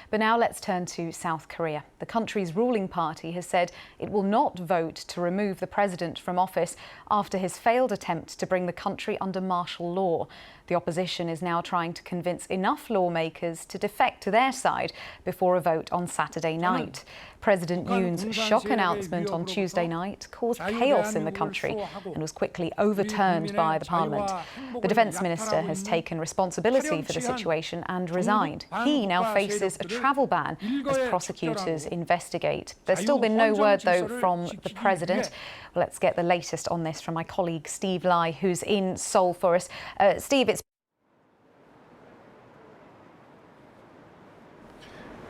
But now let's turn to South Korea. The country's ruling party has said it will not vote to remove the president from office after his failed attempt to bring the country under martial law. The opposition is now trying to convince enough lawmakers to defect to their side before a vote on Saturday night. President Yoon's shock announcement on Tuesday night caused chaos in the country and was quickly overturned by the parliament. The defense minister has taken responsibility for the situation and resigned. He now faces a travel ban as prosecutors investigate. There's still been no word, though, from the president. Let's get the latest on this from my colleague Steve Lai, who's in Seoul for us. Steve,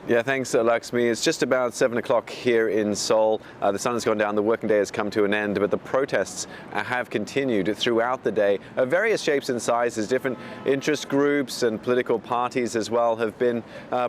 Yeah, thanks, Lakshmi. It's just about 7 o'clock here in Seoul. The sun has gone down, the working day has come to an end, but the protests have continued throughout the day. Various shapes and sizes, different interest groups and political parties as well have been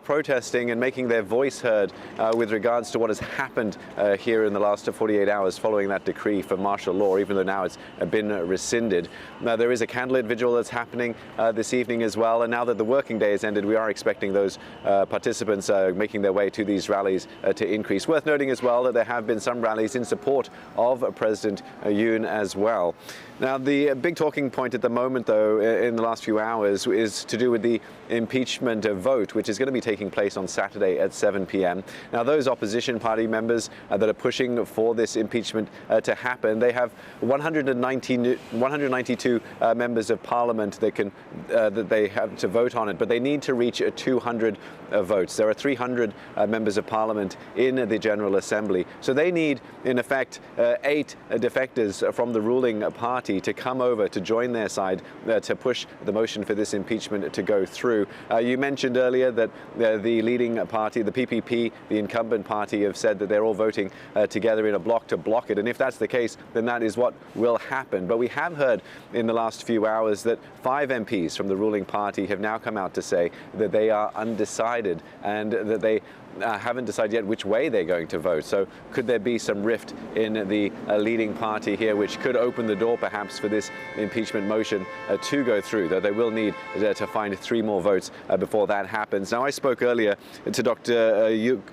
protesting and making their voice heard with regards to what has happened here in the last 48 hours following that decree for martial law, even though now it's been rescinded. There is a candlelit vigil that's happening this evening as well, and now that the working day has ended, we are expecting those participants making their way to these rallies to increase. Worth noting as well that there have been some rallies in support of President Yoon as well. Now, the big talking point at the moment, though, in the last few hours is to do with the impeachment vote, which is going to be taking place on Saturday at 7 p.m. Now, those opposition party members that are pushing for this impeachment to happen, they have 192 members of parliament that they have to vote on it, but they need to reach 200 votes. There are 300 members of parliament in the General Assembly, so they need, in effect, 8 defectors from the ruling party to come over to join their side to push the motion for this impeachment to go through. You mentioned earlier that the leading party, the PPP, the incumbent party, have said that they're all voting together in a block to block it, and if that's the case, then that is what will happen. But we have heard in the last few hours that 5 MPs from the ruling party have now come out to say that they are undecided and that they haven't decided yet which way they're going to vote. So could there be some rift in the leading party here, which could open the door perhaps for this impeachment motion to go through, though they will need to find 3 more votes before that happens. Now, I spoke earlier to Dr. Yok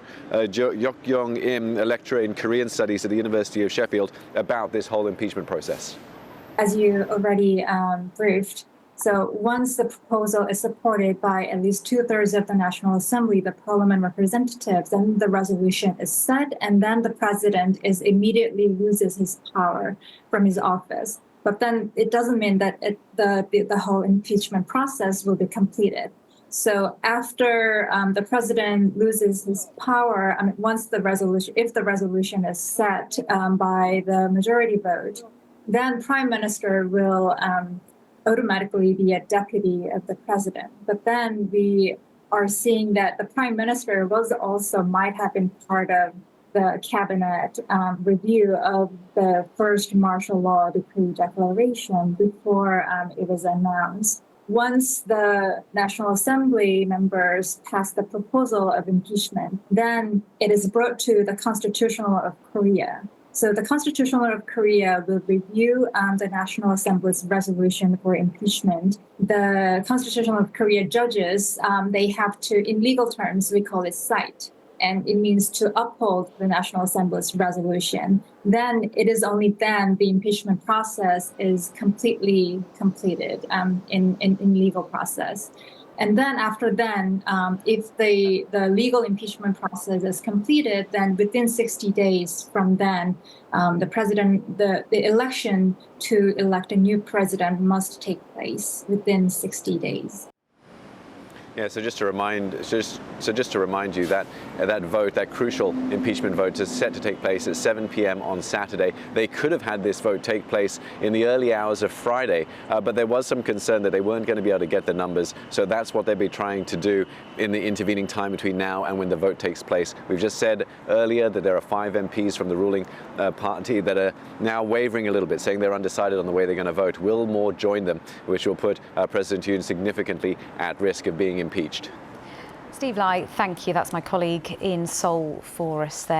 Im, a lecturer in Korean Studies at the University of Sheffield, about this whole impeachment process. As you already briefed, so once the proposal is supported by at least 2/3 of the National Assembly, the parliament representatives, then the resolution is set, and then the president immediately loses his power from his office. But then it doesn't mean that the whole impeachment process will be completed. So after the president loses his power, once if the resolution is set by the majority vote, then Prime Minister will automatically be a deputy of the president. But then we are seeing that the prime minister might have been part of the cabinet review of the first martial law decree declaration before it was announced. Once the National Assembly members pass the proposal of impeachment, then it is brought to the Constitutional of Korea. So the Constitutional of Korea will review the National Assembly's resolution for impeachment. The Constitutional of Korea judges, they have to, in legal terms, we call it cite, and it means to uphold the National Assembly's resolution. Then it is only then the impeachment process is completely completed in legal process. And then after then, if the legal impeachment process is completed, then within 60 days from then, the election to elect a new president must take place within 60 days. Yeah, so just to remind you that that vote, that crucial impeachment vote, is set to take place at 7 p.m. on Saturday. They could have had this vote take place in the early hours of Friday, but there was some concern that they weren't going to be able to get the numbers. So that's what they'll be trying to do in the intervening time between now and when the vote takes place. We've just said earlier that there are 5 MPs from the ruling party that are now wavering a little bit, saying they're undecided on the way they're going to vote. Will more join them, which will put President Yoon significantly at risk of being impeached. Steve Lai, thank you. That's my colleague in Seoul for us there.